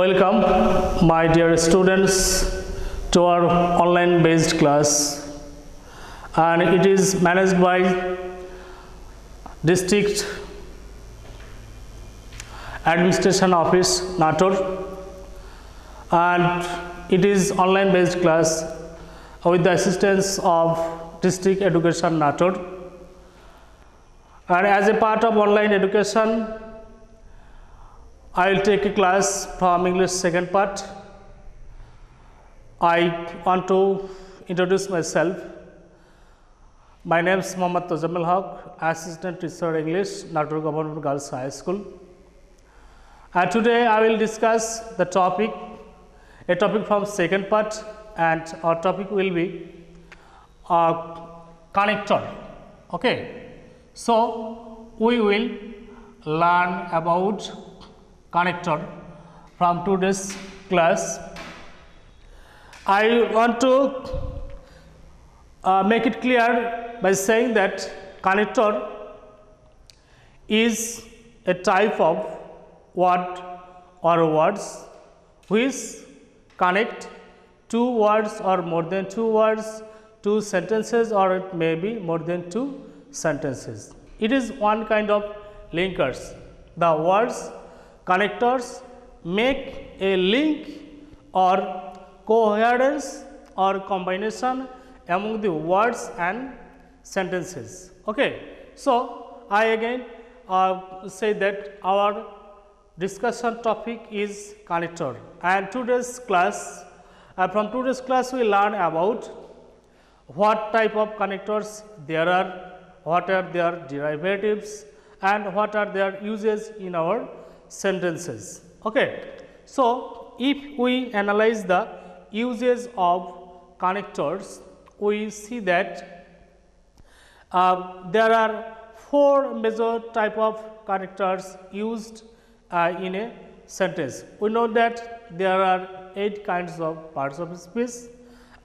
Welcome, my dear students, to our online based class, and it is managed by District Administration Office, Natur, and it is online based class with the assistance of District Education, Natur. And as a part of online education, I will take a class from English second part. I want to introduce myself. My name is Mohammad Tojammel Haq, Assistant Teacher English, Natur Government Girls High School. And today I will discuss the topic, a topic from second part, and our topic will be connector. Okay, so we will learn about connector from today's class. I want to make it clear by saying that connector is a type of word or words which connect two words or more than two words, two sentences, or it may be more than two sentences. It is one kind of linkers. The words connectors make a link or coherence or combination among the words and sentences. Okay, so I again say that our discussion topic is connector, and today's class, from today's class we learn about what type of connectors there are, what are their derivatives, and what are their uses in our sentences. Okay, so if we analyze the uses of connectors, we see that there are four major type of connectors used in a sentence. We know that there are 8 kinds of parts of speech,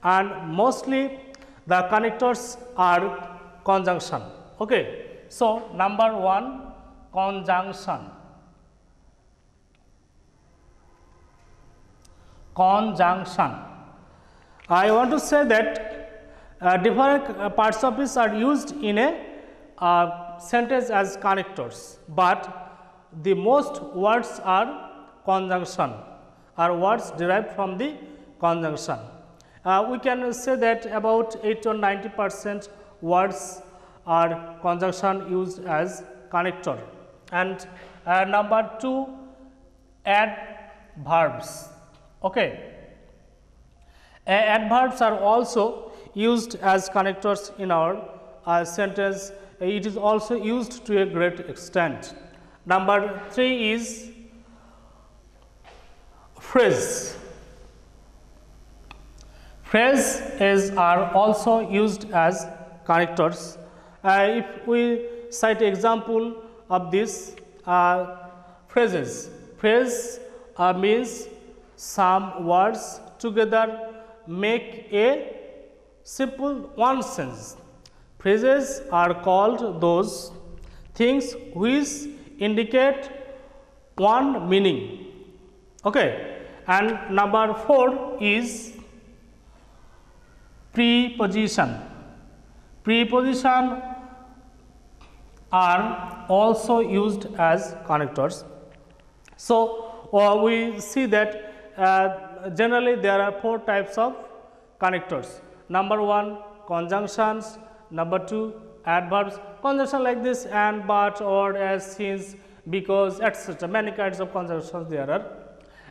and mostly the connectors are conjunction. Okay, so number 1, conjunction. Conjunction. I want to say that different parts of speech are used in a sentence as connectors, but the most words are conjunction, are words derived from the conjunction. We can say that about 80 or 90% words are conjunction used as connector. And number 2, adverbs. Okay, adverbs are also used as connectors in our sentence. It is also used to a great extent. Number 3 is phrase. Phrases are also used as connectors. If we cite example of this phrases, phrase means some words together make a simple one sentence. Phrases are called those things which indicate one meaning. Okay, and number 4 is preposition. Preposition are also used as connectors. So we see that generally there are 4 types of connectors. Number 1, conjunctions. Number 2, adverbs. Conjunction like this, and, but, or, as, since, because, etc. Many kinds of conjunctions there are.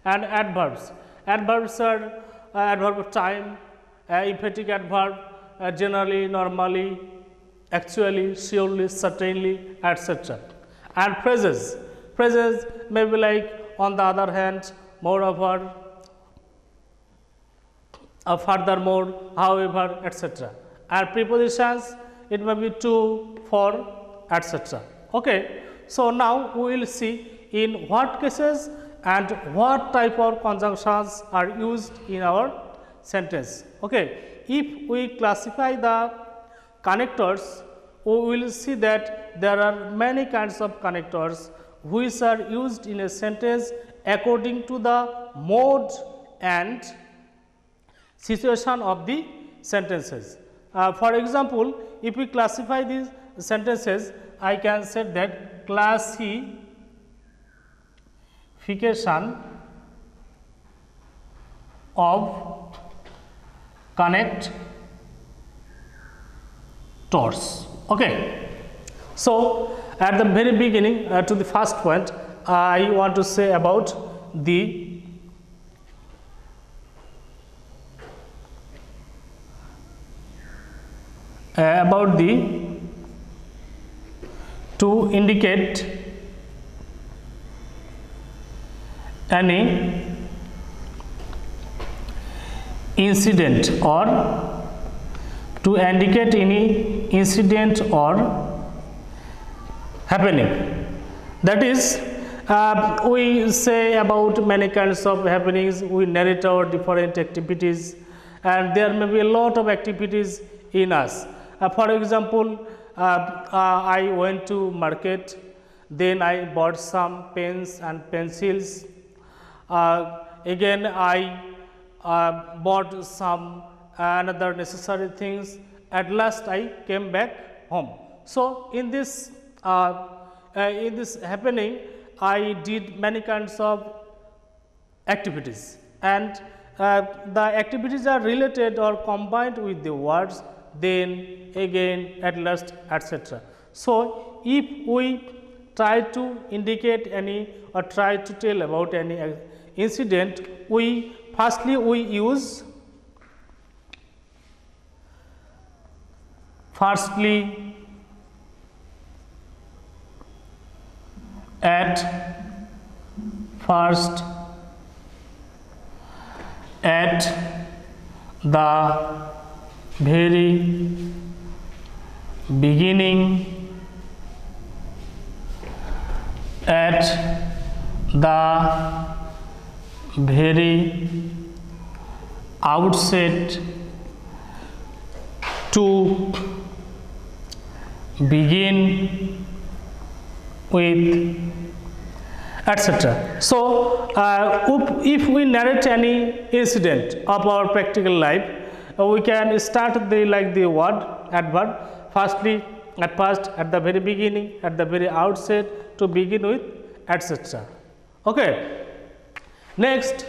And adverbs. Adverbs are adverb of time, emphatic adverb, generally, normally, actually, surely, certainly, etc. And phrases. Phrases may be like, on the other hand, moreover, furthermore, however, etc. And prepositions, it may be to, for, etc. Okay, so now we will see in what cases and what type of conjunctions are used in our sentence. Okay, if we classify the connectors, we will see that there are many kinds of connectors which are used in a sentence according to the mode and situation of the sentences. For example, if we classify these sentences, I can say that classification of connectors. Okay. So at the very beginning, to the first point, I want to say about the to indicate any incident or to indicate any incident or happening. That is, we say about many kinds of happenings, we narrate our different activities, and there may be a lot of activities in us. For example, I went to market, then I bought some pens and pencils. Again, I bought some another necessary things. At last, I came back home. So in this happening, I did many kinds of activities, and the activities are related or combined with the words, then, again, at last, etc. So if we try to indicate any or try to tell about any incident, we use at the very beginning, at the very outset, to begin with, etc. So if we narrate any incident of our practical life, we can start the word adverb, at the very beginning, at the very outset, to begin with, etc. Okay. Next,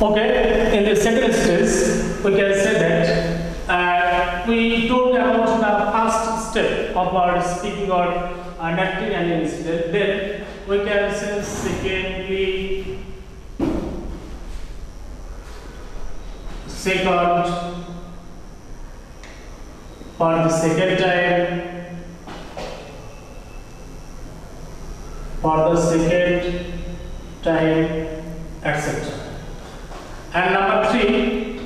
okay, in the second stage, we can say that we talked about the first step of our speaking or narrating an incident. Then we can say second for the second time, etc. And number 3,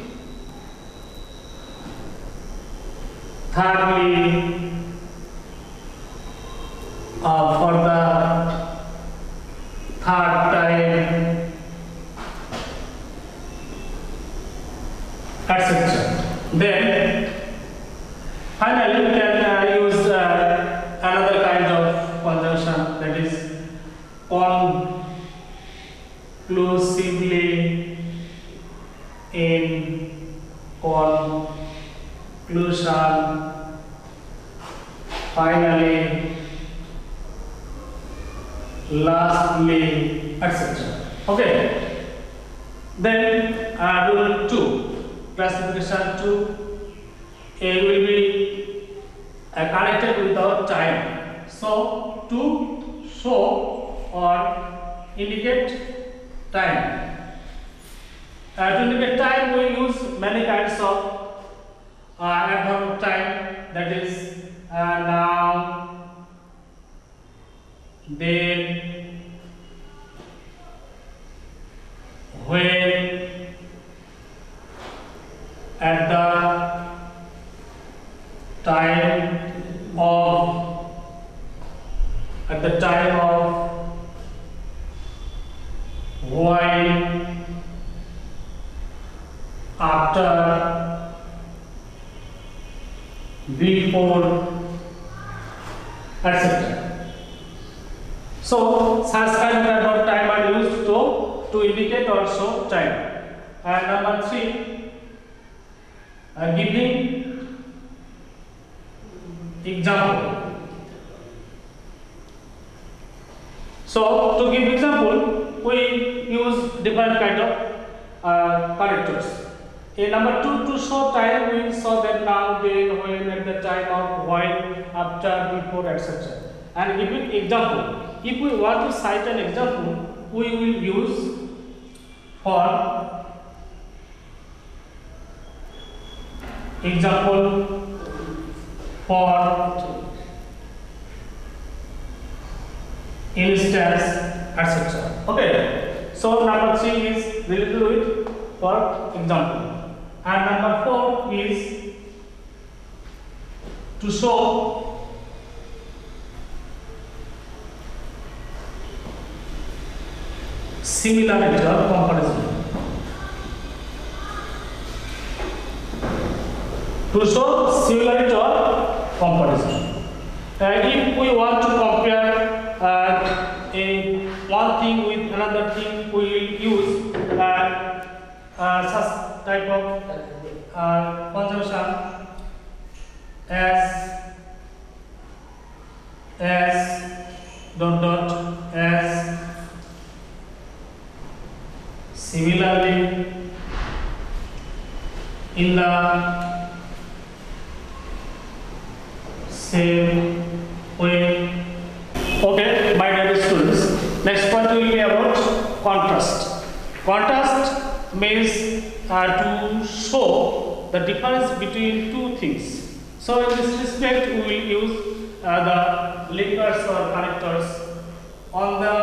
thirdly, for the third time, etc. Then finally we can use another kind of conjunction, that is conclusively, in conclusion, finally, lastly, etc. Okay. Then rule 2, classification 2, it will be connected with our time. So to show or indicate time. To indicate time, we use many kinds of adverb of time, that is now, then, when, at the time of, while, after, before, etc. So such kind of time are used to indicate or show time. And number 3, giving example. So to give example, we use different kind of characters. In number 2, to show time, we saw that now, then, when, at the time of, while, after, before, etc. And giving example, if we want to cite an example, we will use for example, for instance, etc. Okay. So number 3 is related with for example. And number 4 is to show similarity or comparison. To show similarity or comparison. If we want to compare one thing with another thing, we will use such type of conjunction as as similarly in the same way. Okay, my dear students, next point will be about contrast. Contrast means to show the difference between two things. So in this respect, we will use the linkers or connectors. On the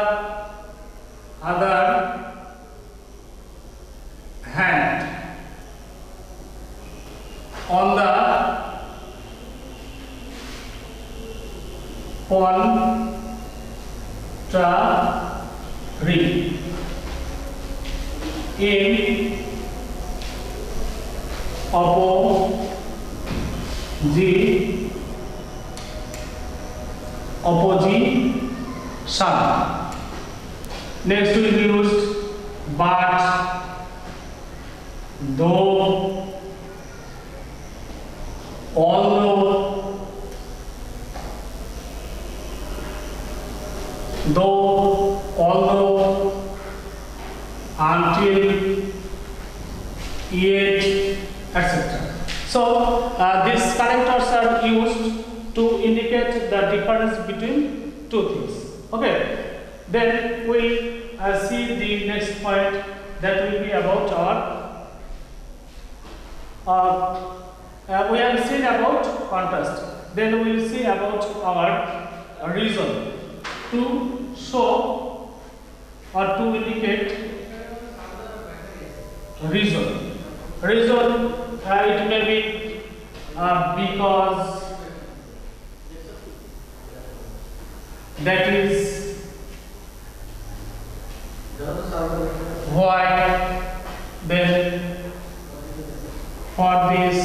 other hand, on the contrary, in opposition. Next we used but, though, although, although, until, yet, etc. So these connectors are used to indicate the difference between two things. Okay. Then we see the next point, that will be about our we have seen about contrast. Then we will see about our reason to show or to indicate reason. Reason it may be because, that is why, then for this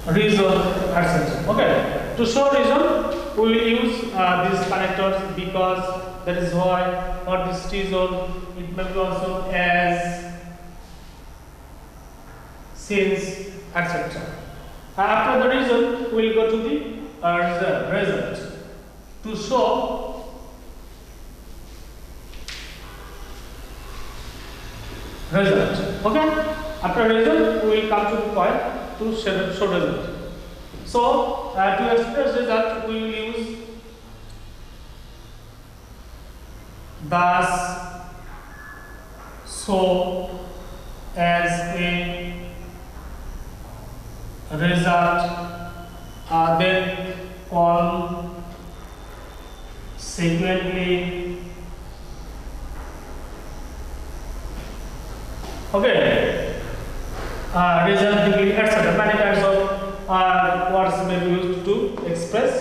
reason, etc. Okay. To show reason, we will use these connectors because, that is why, for this reason. It may be also as, since, etc. After the reason, we will go to the result. To show result. Okay. After result, we will come to the point to show result. So to express result, we will use thus, so, as a result, then consequently. Okay. Resultingly, etc. Many kinds of words may be used to express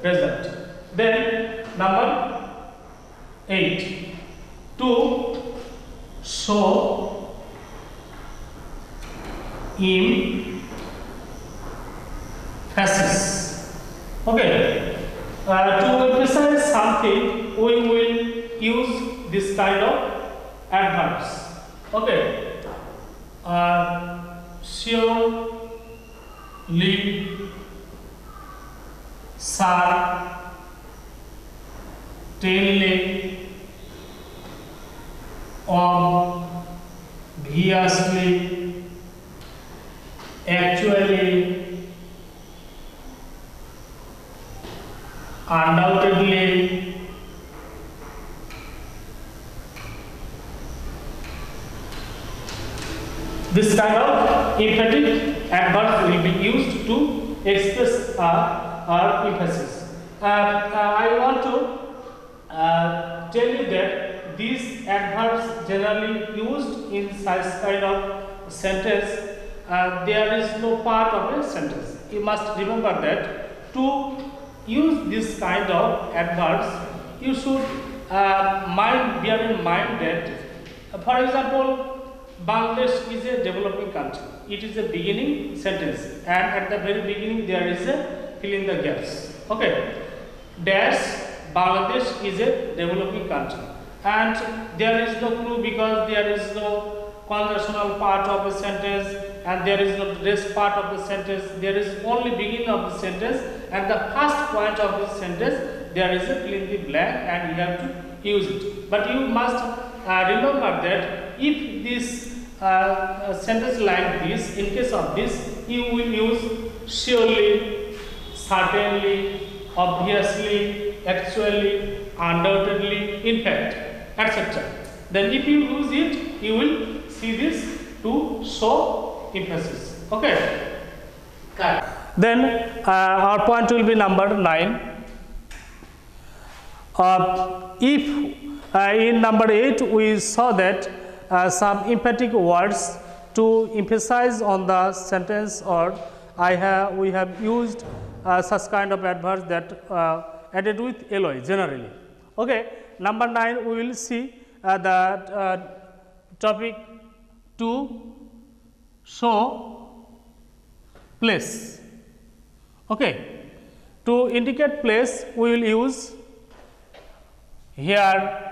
result. Then number 8, to show emphasis. Okay. To kind of adverbs. Okay, surely, certainly, obviously, actually, undoubtedly, this kind of emphatic adverb will be used to express our emphasis. I want to tell you that these adverbs generally used in such kind of sentence, there is no part of a sentence. You must remember that to use this kind of adverbs, you should bear in mind that, for example, Bangladesh is a developing country. It is a beginning sentence, and at the very beginning there is a fill in the gaps. Okay, dash Bangladesh is a developing country, and there is no clue because there is no conjunctional part of the sentence, and there is no rest part of the sentence. There is only beginning of the sentence, and the first point of the sentence there is a fill in the blank, and you have to use it. But you must remember that if this sentence like this, in case of this, you will use surely, certainly, obviously, actually, undoubtedly, in fact, etc. Then if you use it, you will see this to show emphasis. Okay. Then our point will be number 9. If in number 8 we saw that some emphatic words to emphasize on the sentence, or we have used such kind of adverbs that added with LOI generally. Okay, number 9 we will see the topic to show place. Okay, to indicate place we will use here,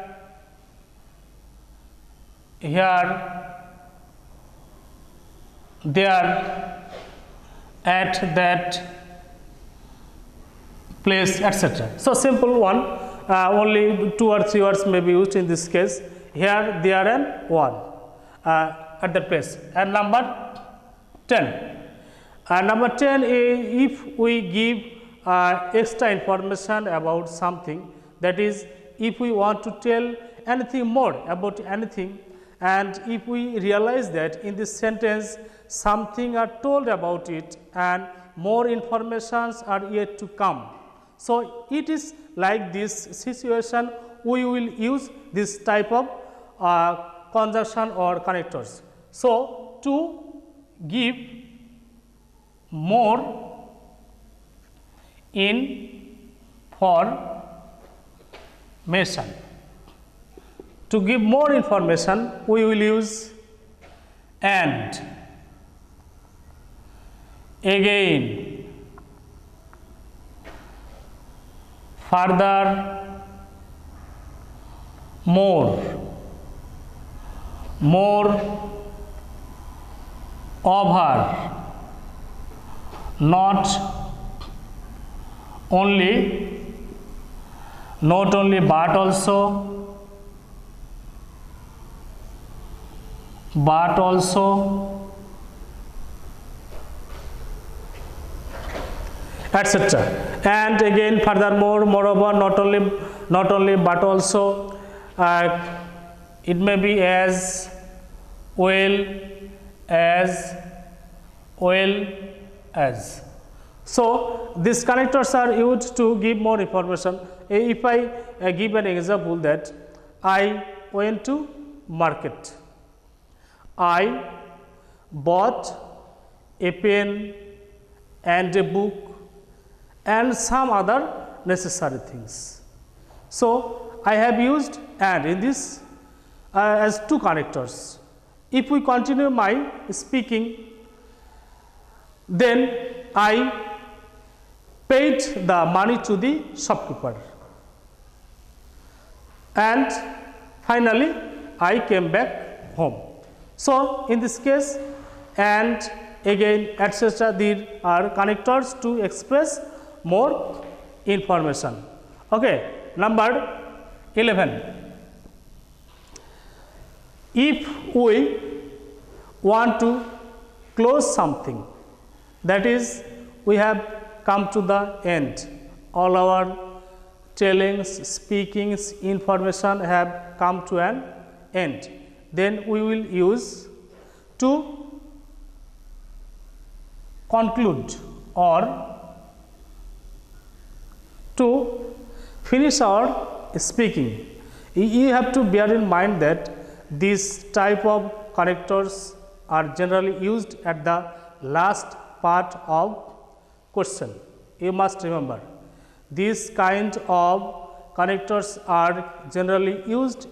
there, at that place, etc. So simple one, only 2 or 3 words may be used in this case. Here, there, and one at that place. And number 10. Number 10 is if we give extra information about something, that is, if we want to tell anything more about anything, and if we realize that in this sentence something are told about it and more informations are yet to come. So it is like this situation, we will use this type of conjunction or connectors. So to give more information. To give more information, we will use and, again, further, more, over, not only, but also, etc. And again, furthermore, moreover, not only but also, it may be as well as. So these connectors are used to give more information. If I give an example that I went to market, I bought a pen and a book and some other necessary things. So I have used and in this as 2 connectors. If we continue my speaking, then I paid the money to the shopkeeper, and finally I came back home. So in this case, and again etc., there are connectors to express more information. Okay, number 11. If we want to close something, that is, we have come to the end, all our tellings, speakings, information have come to an end, then we will use to conclude or to finish our speaking. You have to bear in mind that this type of connectors are generally used at the last part of question. You must remember, these kind of connectors are generally used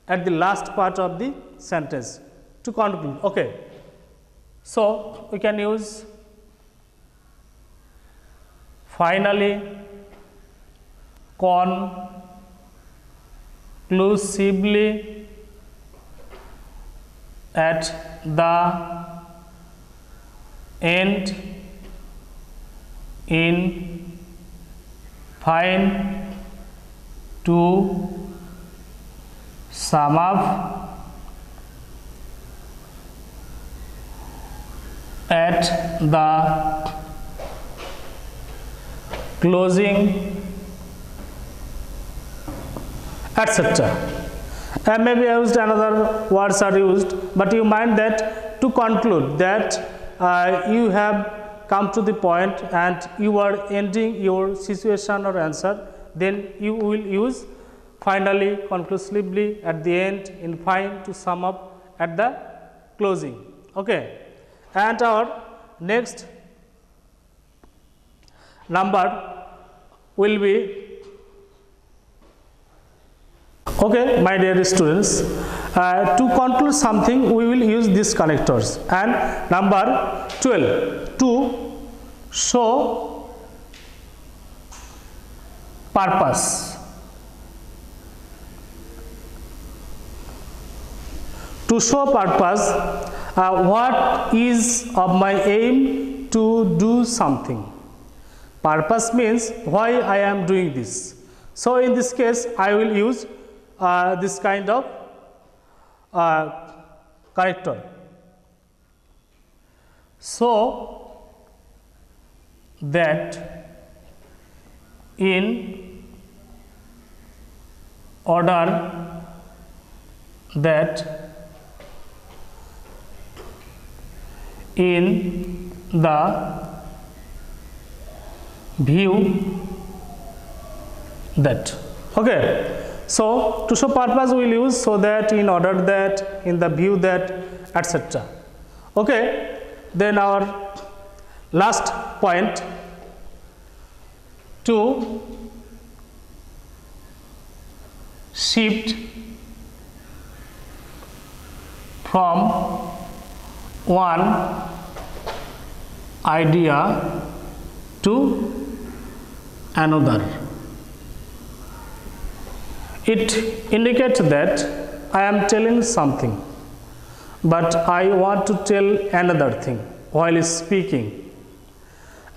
at the last part of the sentence to conclude. Okay, so we can use finally, conclusively, at the end, in fine, to sum up, at the closing, etc. And maybe used another words are used, but you mind that to conclude that you have come to the point and you are ending your situation or answer, then you will use finally, conclusively, at the end, in fine, to sum up, at the closing. Okay, and our next number will be, okay, my dear students, to conclude something we will use these connectors. And number 12, to show purpose. To show purpose, what is of my aim to do something. Purpose means why I am doing this. So in this case, I will use this kind of connector. So that in order that in the view that. Okay, so to show purpose we will use so that, in order that, in the view that, etc. Okay, then our last point, to shift from one idea to another. It indicates that I am telling something, but I want to tell another thing while speaking.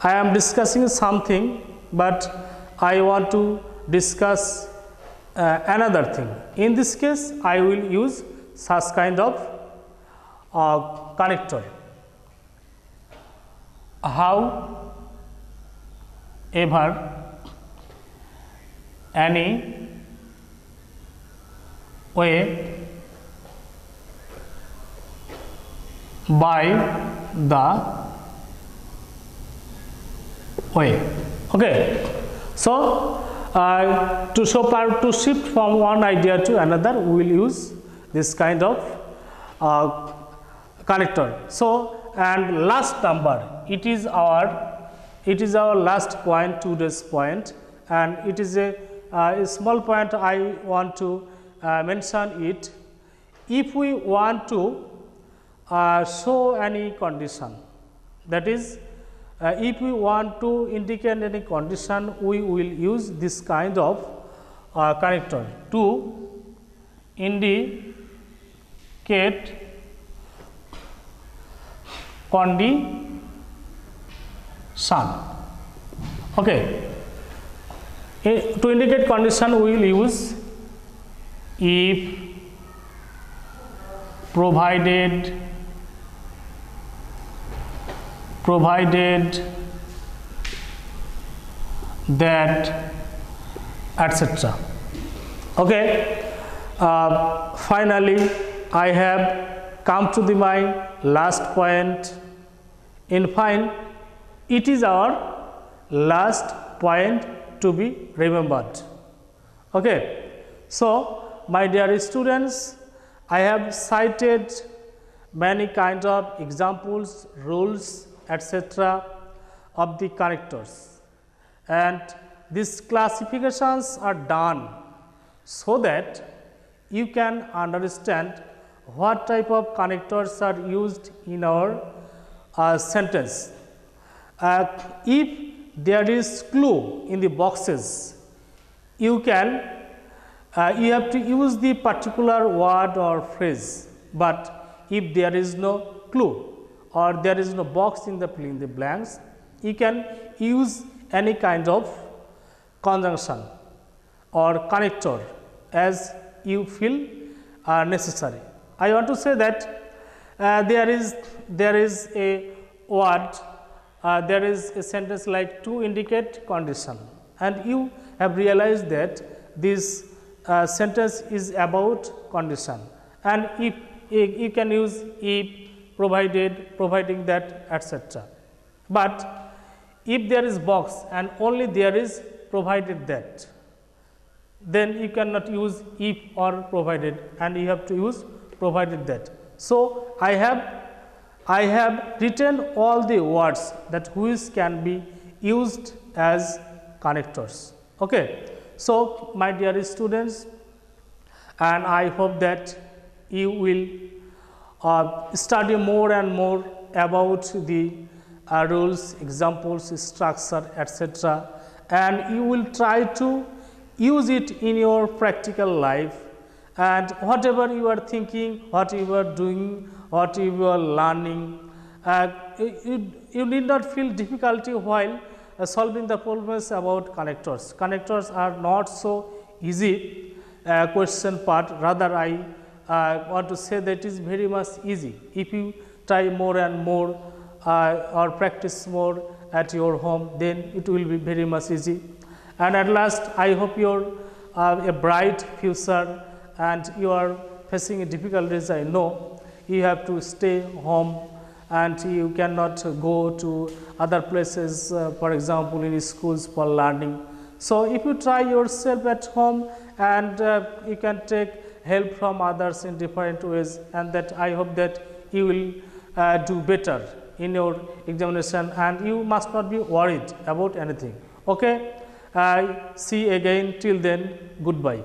I am discussing something, but I want to discuss another thing. In this case, I will use such kind of connector. However, any way, by the way. Okay, so to shift from one idea to another, we will use this kind of connector. So, and last number, it is our last point, today's point, and it is a small point I want to mention it. If we want to show any condition, that is, if we want to indicate any condition, we will use this kind of connector to indicate condition. Okay. To indicate condition, we will use if provided that, etc. Okay. Finally, I have come to my last point. In fine, it is our last point to be remembered. Okay. So, my dear students, I have cited many kind of examples, rules, etc. of the connectors, and these classifications are done so that you can understand what type of connectors are used in our sentence. If there is clue in the boxes, you have to use the particular word or phrase, but if there is no clue or there is no box in the blanks, you can use any kind of conjunction or connector as you feel necessary. I want to say that there is a word, there is a sentence like to indicate condition, and you have realized that this sentence is about condition, and if you can use if, providing that, etc. But if there is box and only there is provided that, then you cannot use if or provided, and you have to use provided that. So, I have written all the words that which can be used as connectors. Okay. So, my dear students, and I hope that you will study more and more about the rules, examples, structure, etc., and you will try to use it in your practical life, and whatever you are thinking, what you are doing, what you are learning, you need not feel difficulty while solving the problems about connectors. Connectors are not so easy question part, rather I want to say that it is very much easy if you try more and more or practice more at your home, then it will be very much easy. And at last, I hope you are a bright future, and you are facing difficulties. I know you have to stay home and you cannot go to other places, for example in schools for learning. So, if you try yourself at home, and you can take help from others in different ways, and that I hope that you will do better in your examination, and you must not be worried about anything. Okay. See you again. Till then, goodbye.